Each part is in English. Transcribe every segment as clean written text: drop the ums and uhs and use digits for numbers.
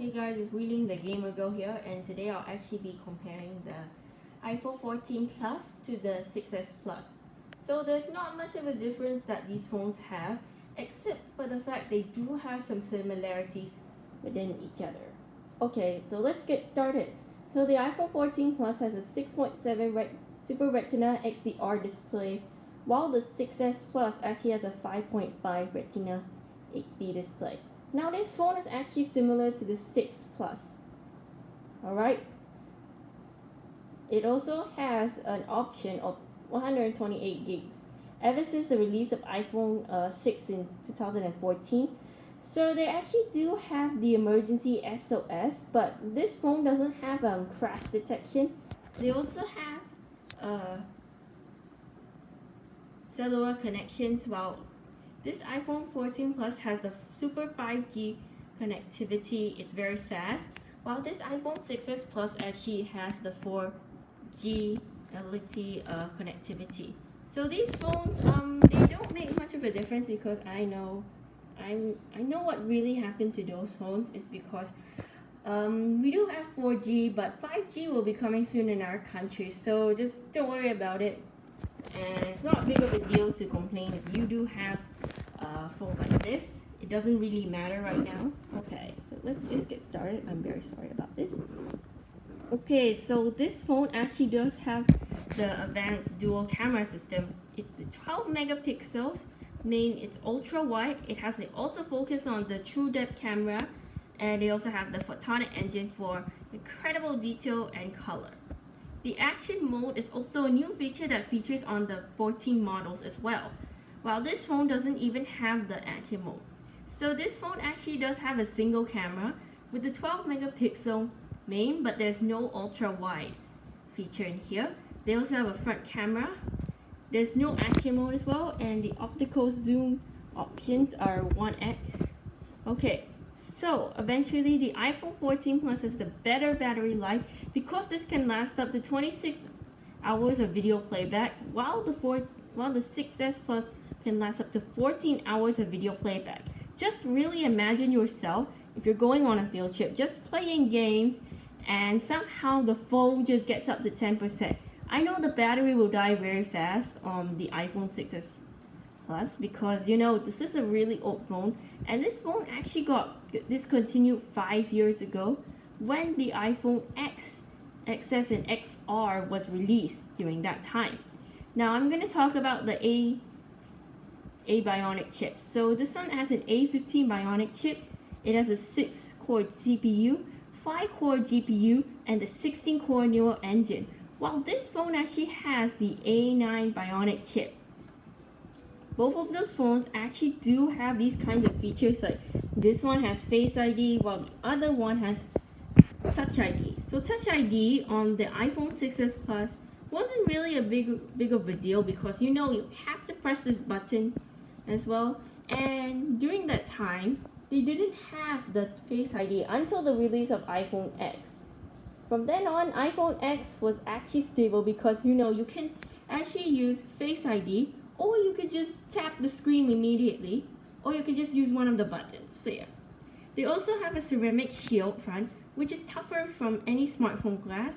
Hey guys, it's Wheeling the Gamer Girl here, and today I'll actually be comparing the iPhone 14 Plus to the 6s Plus. So there's not much of a difference that these phones have, except for the fact they do have some similarities within each other. Okay, so let's get started. So the iPhone 14 Plus has a 6.7 Super Retina XDR display, while the 6s Plus actually has a 5.5 Retina HD display. Now this phone is actually similar to the 6 Plus. Alright. It also has an option of 128 gigs ever since the release of iPhone 6 in 2014. So they actually do have the emergency SOS, but this phone doesn't have crash detection. They also have cellular connections, while this iPhone 14 Plus has the Super 5G connectivity. It's very fast, while this iPhone 6s Plus actually has the 4G LTE connectivity. So these phones, they don't make much of a difference because I know what really happened to those phones is because we do have 4G, but 5G will be coming soon in our country. So just don't worry about it. And it's not big of a deal to complain if you do have a phone like this. It doesn't really matter right now. Okay, so let's just get started. I'm very sorry about this. Okay, so this phone actually does have the advanced dual camera system. It's 12 megapixels, meaning it's ultra wide. It has the autofocus on the true depth camera, and they also have the photonic engine for incredible detail and color. The action mode is also a new feature that features on the 14 models as well, while this phone doesn't even have the action mode. So this phone actually does have a single camera with the 12 megapixel main, but there's no ultra wide feature in here. They also have a front camera. There's no action mode as well, and the optical zoom options are 1x. Okay, so eventually the iPhone 14 Plus has the better battery life because this can last up to 26 hours of video playback, while the 6s Plus can last up to 14 hours of video playback. Just really imagine yourself if you're going on a field trip, just playing games, and somehow the phone just gets up to 10%. I know the battery will die very fast on the iPhone 6s Plus because this is a really old phone, and this phone actually got discontinued 5 years ago when the iPhone X, XS, and XR was released during that time. Now I'm going to talk about the A Bionic chip. So this one has an A15 Bionic chip. It has a 6-core CPU, 5-core GPU, and a 16-core neural engine, while this phone actually has the A9 Bionic chip. Both of those phones actually do have these kinds of features, like this one has Face ID while the other one has Touch ID. So Touch ID on the iPhone 6s Plus wasn't really a big of a deal because you have to press this button as well, and during that time they didn't have the Face ID until the release of iPhone X. From then on, iPhone X was actually stable because you can actually use Face ID, or you could just tap the screen immediately, or you could just use one of the buttons. So yeah. They also have a ceramic shield front, which is tougher from any smartphone glass.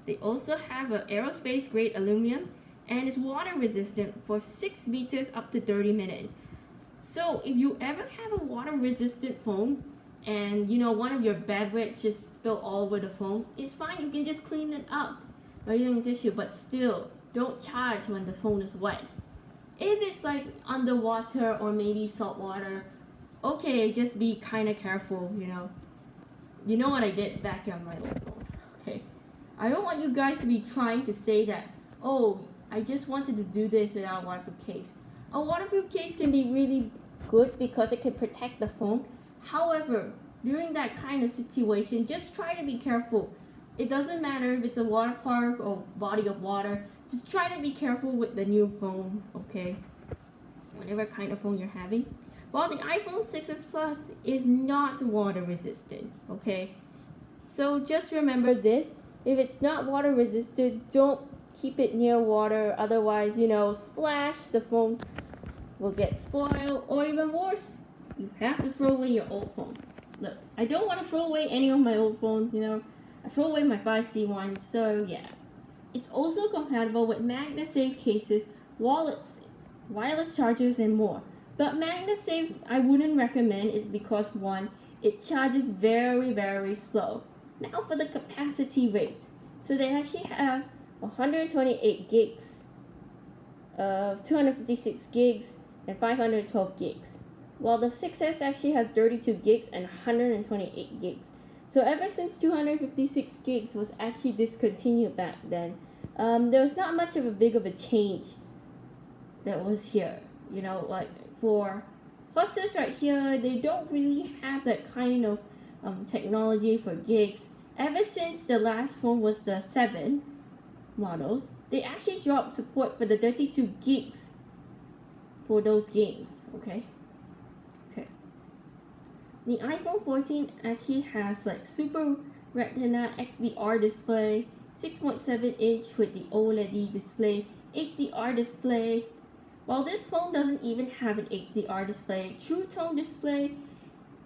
They also have an aerospace grade aluminum, and it's water resistant for 6 meters up to 30 minutes. So if you ever have a water resistant phone and one of your beverages spill all over the phone, it's fine, you can just clean it up by using tissue, but still don't charge when the phone is wet. If it's like underwater or maybe salt water, okay, just be kind of careful. You know what I did back on my old phone. Okay, I don't want you guys to be trying to say that, oh, I just wanted to do this without a waterproof case. A waterproof case can be really good because it can protect the phone. However, during that kind of situation, just try to be careful. It doesn't matter if it's a water park or body of water. Just try to be careful with the new phone, okay? Whatever kind of phone you're having. Well, the iPhone 6s Plus is not water resistant, okay? So just remember this. If it's not water resistant, don't keep it near water. Otherwise, splash, the phone will get spoiled, or even worse, you have to throw away your old phone. look, I don't want to throw away any of my old phones, you know. I throw away my 5C ones, so yeah. It's also compatible with MagnaSafe cases, wallets, wireless chargers, and more. But MagnaSafe I wouldn't recommend is because one, it charges very slow. Now for the capacity rates. So they actually have 128 gigs, 256 gigs, and 512 gigs. While the 6S actually has 32 gigs and 128 gigs. So ever since 256 gigs was actually discontinued back then, there was not much of a big of a change that was here. You know, like for pluses right here, they don't really have that kind of technology for gigs. Ever since the last phone was the 7 models, they actually dropped support for the 32 gigs for those games. Okay. The iPhone 14 actually has like Super Retina XDR display, 6.7 inch with the OLED display, HDR display. While this phone doesn't even have an HDR display, True Tone display,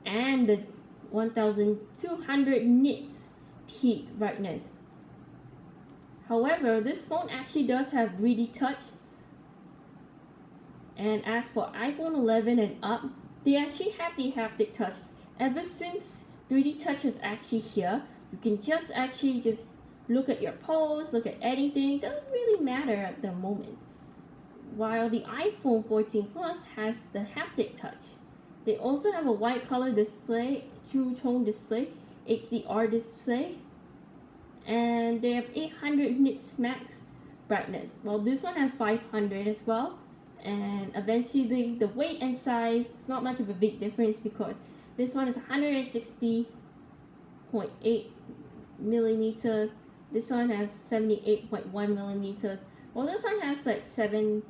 and the 1200 nits peak brightness. However, this phone actually does have 3D touch. And as for iPhone 11 and up, they actually have the haptic touch. Ever since 3D touch is actually here, you can just look at your pose, look at anything. Doesn't really matter at the moment. While the iPhone 14 Plus has the haptic touch. They also have a white color display, True Tone display, HDR display, and they have 800 nits max brightness. Well, this one has 500 as well. And eventually the weight and size, it's not much of a big difference because this one is 160.8 millimeters. This one has 78.1 millimeters. Well, this one has like 77.9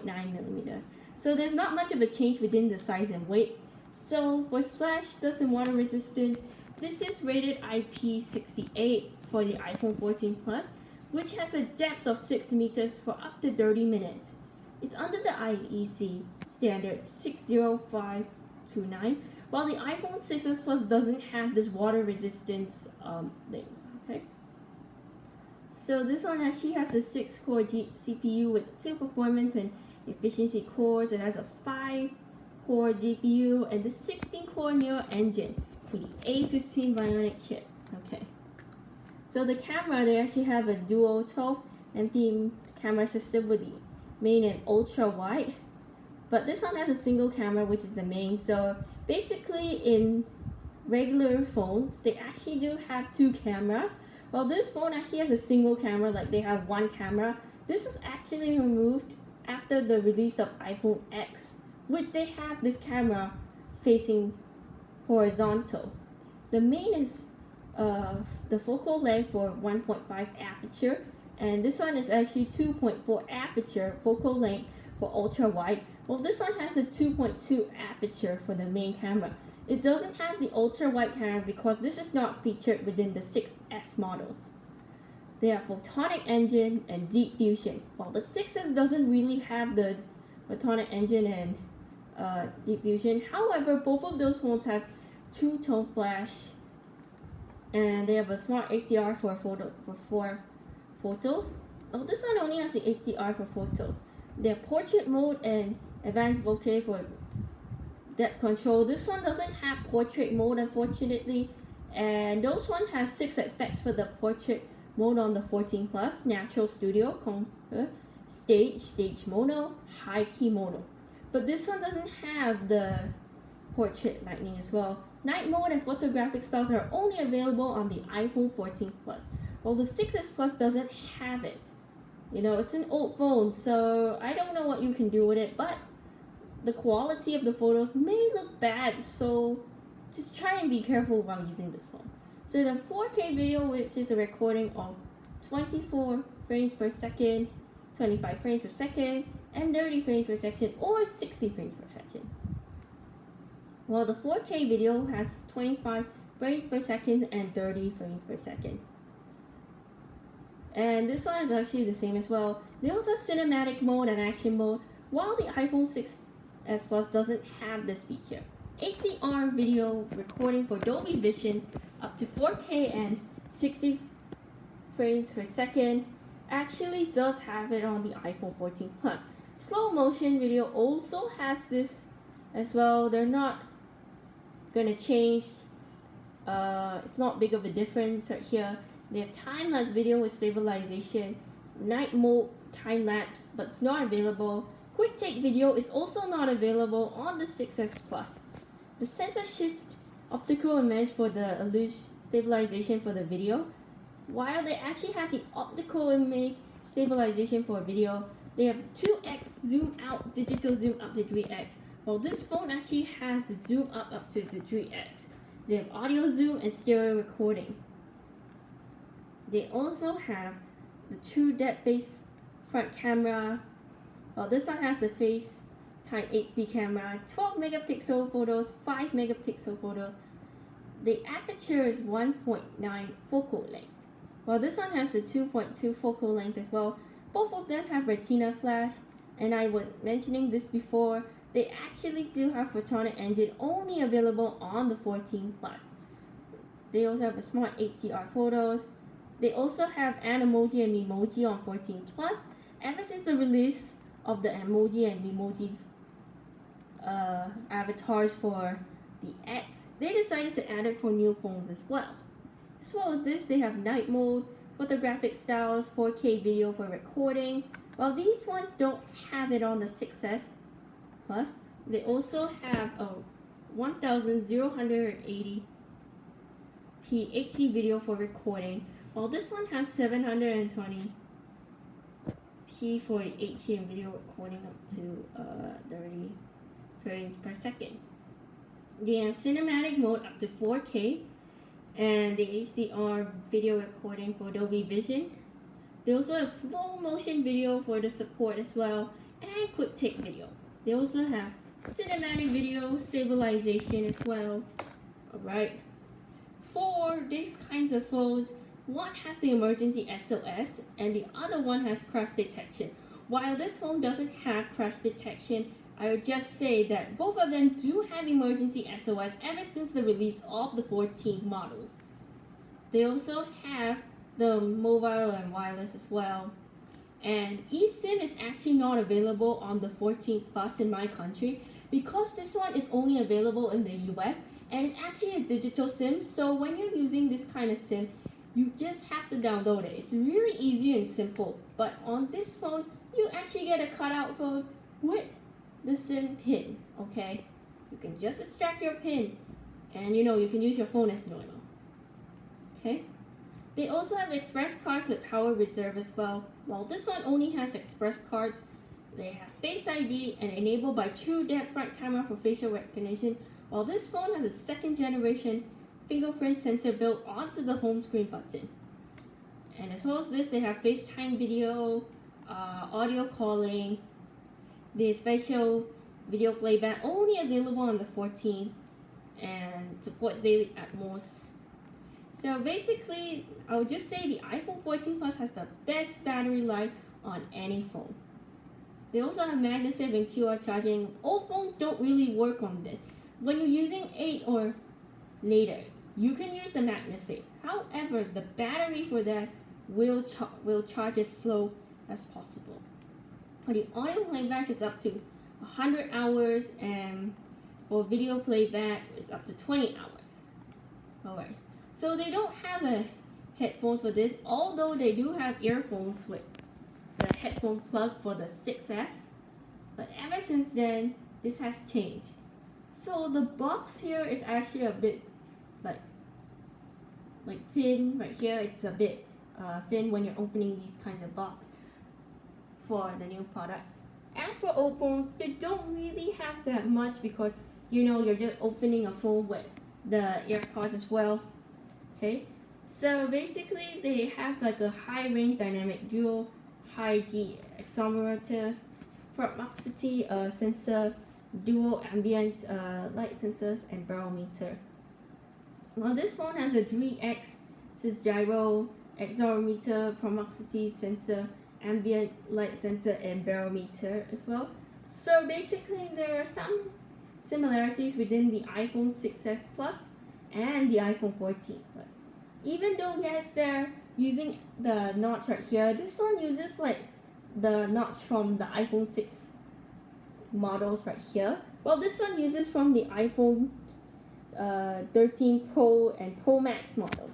millimeters. So there's not much of a change within the size and weight. So for splash, dust, and water resistance, this is rated IP68 for the iPhone 14 Plus, which has a depth of 6 meters for up to 30 minutes. It's under the IEC standard 60529, while the iPhone 6s Plus doesn't have this water resistance thing. Okay. So this one actually has a 6-core CPU with 2 performance and efficiency cores. It has a 5-core GPU and the 16-core Neo engine with the A15 Bionic chip. Okay. So the camera, they actually have a dual 12 MP camera system with the main and ultra wide, but this one has a single camera, which is the main. So basically in regular phones, they actually do have 2 cameras. Well, this phone actually has a single camera, like they have 1 camera. This was actually removed after the release of iPhone X, which they have this camera facing horizontal. The main is the focal length for 1.5 aperture, and this one is actually 2.4 aperture focal length for ultra wide. Well, this one has a 2.2 aperture for the main camera. It doesn't have the ultra wide camera because this is not featured within the 6S models. They have photonic engine and deep fusion. While the 6S doesn't really have the photonic engine and deep fusion. However, both of those phones have True Tone flash, and they have a smart HDR for photos. Oh, this one only has the HDR for photos. They have portrait mode and advanced bokeh for depth control. This one doesn't have portrait mode, unfortunately, and those one has 6 effects for the portrait mode on the 14 Plus: natural, studio, stage mono, high key mono. But this one doesn't have the portrait lighting as well. Night mode and photographic styles are only available on the iPhone 14 Plus. Well, the 6S Plus doesn't have it. You know, it's an old phone, so I don't know what you can do with it, but the quality of the photos may look bad, so just try and be careful while using this phone. So the 4K video, which is a recording of 24 frames per second, 25 frames per second, and 30 frames per second, or 60 frames per second. While the 4K video has 25 frames per second and 30 frames per second. And this one is actually the same as well. There was a cinematic mode and action mode, while the iPhone 6S Plus doesn't have this feature. HDR video recording for Dolby Vision up to 4K and 60 frames per second. Actually does have it on the iPhone 14 Plus. Slow motion video also has this as well. They're not gonna change. It's not big of a difference right here. They have time-lapse video with stabilization, night mode time-lapse, but it's not available. Quick take video is also not available on the 6S Plus. The sensor shift optical image for the illusion stabilization for the video. While they actually have the optical image stabilization for video, they have 2x zoom out, digital zoom up to 3x. While this phone actually has the zoom up to the 3x. They have audio zoom and stereo recording. They also have the true depth-based front camera. Well, this one has the FaceTime HD camera, 12 megapixel photos, 5 megapixel photos. The aperture is 1.9 focal length. Well, this one has the 2.2 focal length as well. Both of them have Retina flash, and I was mentioning this before. They actually do have photonic engine only available on the 14 Plus. They also have a smart HDR photos. They also have Animoji and Memoji on 14 Plus. Ever since the release of the emoji and Memoji avatars for the X, they decided to add it for new phones as well. As well as this, they have night mode, photographic styles, 4K video for recording. While these ones don't have it on the 6S Plus, they also have a 1080p HD video for recording, while this one has 720p for the HD and video recording up to 30 frames per second. They have cinematic mode up to 4K and the HDR video recording for Dolby Vision. They also have slow motion video for the support as well, and quick take video. They also have cinematic video stabilization as well. Alright. For these kinds of phones, one has the emergency SOS and the other one has crash detection. While this phone doesn't have crash detection, I would just say that both of them do have emergency SOS ever since the release of the 14 models. They also have the mobile and wireless as well. And eSIM is actually not available on the 14 Plus in my country because this one is only available in the US and it's actually a digital SIM. So when you're using this kind of SIM, you just have to download it. It's really easy and simple. But on this phone, you actually get a cutout phone with the SIM pin, okay? You can just extract your pin and you can use your phone as normal, okay? They also have express cards with power reserve as well. While this one only has express cards, they have Face ID and enabled by true depth front camera for facial recognition, while this phone has a second generation fingerprint sensor built onto the home screen button. And as well as this, they have FaceTime video, audio calling, the special video playback only available on the 14 and supports daily Atmos. So basically, I would just say the iPhone 14 Plus has the best battery life on any phone. They also have MagSafe and QR charging. Old phones don't really work on this. When you're using 8 or later, you can use the MagSafe. However, the battery for that will charge as slow as possible. For the audio playback, it's up to 100 hours, and for video playback, it's up to 20 hours. Alright. So they don't have a headphones for this, although they do have earphones with the headphone plug for the 6S. But ever since then, this has changed. So the box here is actually a bit like thin. Right here, it's a bit thin when you're opening these kinds of box for the new products. As for old phones, they don't really have that much because you're just opening a phone with the AirPods as well. Okay, so basically they have like a high range dynamic dual high G accelerometer, proximity sensor, dual ambient light sensors, and barometer. Well, this phone has a 3x gyro, accelerometer, proximity sensor, ambient light sensor, and barometer as well. So basically there are some similarities within the iPhone 6s Plus and the iPhone 14 Plus. Even though yes, they're using the notch right here, this one uses like the notch from the iPhone 6 models right here. Well, this one uses from the iPhone 13 Pro and Pro Max models.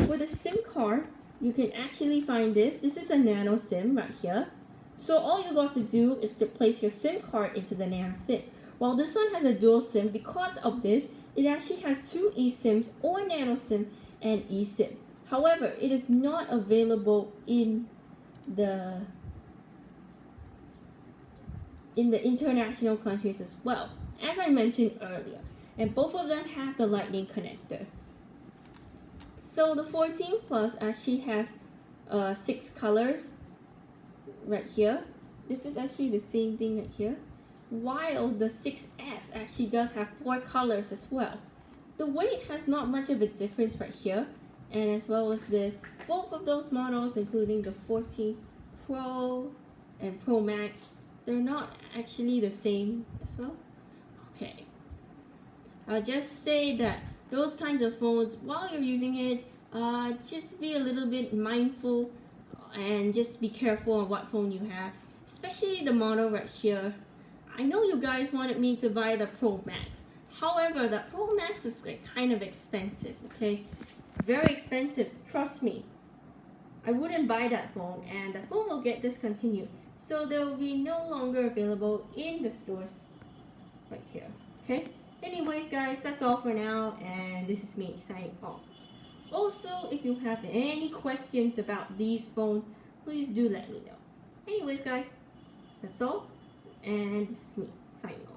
For the SIM card, you can actually find this. This is a nano SIM right here. So all you got to do is to place your SIM card into the nano SIM. While this one has a dual SIM, because of this, it actually has two eSIMs or nano SIM and eSIM. However, it is not available in the international countries as well, as I mentioned earlier. And both of them have the lightning connector. So the 14 Plus actually has 6 colors right here. This is actually the same thing right here. While the 6S actually does have 4 colors as well. The weight has not much of a difference right here. And as well as this, both of those models, including the 14 Pro and Pro Max, they're not actually the same as well. Okay. I'll just say that those kinds of phones, while you're using it, just be a little bit mindful and just be careful on what phone you have, especially the model right here. I know you guys wanted me to buy the Pro Max. However, the Pro Max is like kind of expensive, okay? Very expensive, trust me. I wouldn't buy that phone, and the phone will get discontinued. So they will be no longer available in the stores right here, okay? Anyways guys, that's all for now, and this is me signing off. Also, if you have any questions about these phones, please do let me know. Anyways guys, that's all, and this is me signing off.